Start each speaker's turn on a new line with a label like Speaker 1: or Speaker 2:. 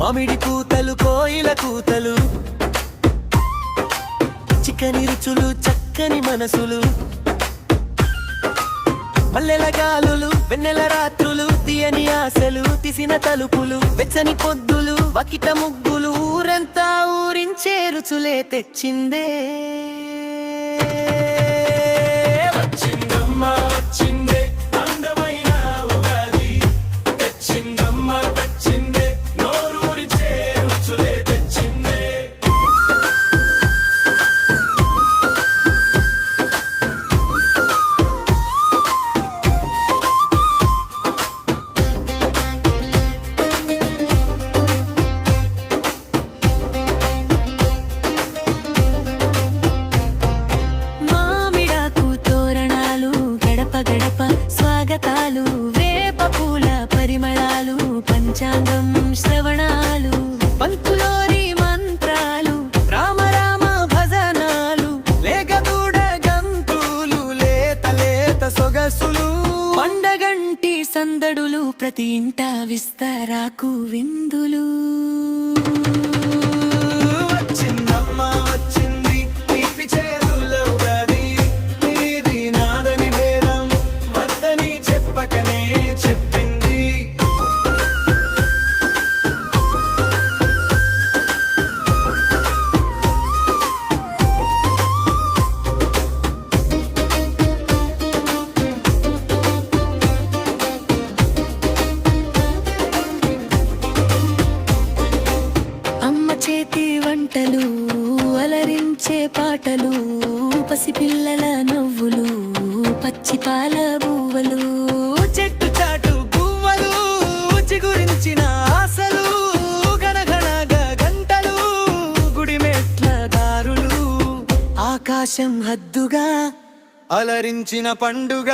Speaker 1: మామిడి కూతలు కోయిల కూతలు, చిక్కని రుచులు చక్కని మనసులు, పల్లెల గాలులు వెన్నెల రాత్రులు, తీయని ఆశలు తీసిన తలుపులు, వెచ్చని పొద్దులు వకిట ముగ్గులు, ఊరంతా ఊరించే రుచులే తెచ్చిందే. వచ్చిందమ్మ వచ్చిందే అందమైన ఉగాది, తెచ్చిందమ్మ తెచ్చిందే నోరూరించే రుచులే తెచ్చిందే. గడప స్వాగతాలు, వేప పూల పరిమళాలు, పంచాంగం శ్రవణాలు, పంతులోని మంత్రాలు, రామ రామ భజనాలు, లేగదూడ గంతులు, లేత లేత సొగసులు, పండగంటి సందడులు, ప్రతి ఇంట విస్తరాకు విందులు. వచ్చిందమ్మ వచ్చింది తీపి చేదుల ఉగాది, నీది నాదని భేదం వద్దని చెప్పకనే చెప్పింది. అమ్మ చేతి వంటలు, అలరించే పాటలు, పసిపిల్లల నవ్వులు, పచ్చి పాల బువ్వలు, చెట్టు చాటు పువ్వలు, చిగురించిన ఆశలు, గణగణగా గంటలు, గుడిమెట్ల దారులు, ఆకాశం హద్దుగా అలరించిన పండుగ.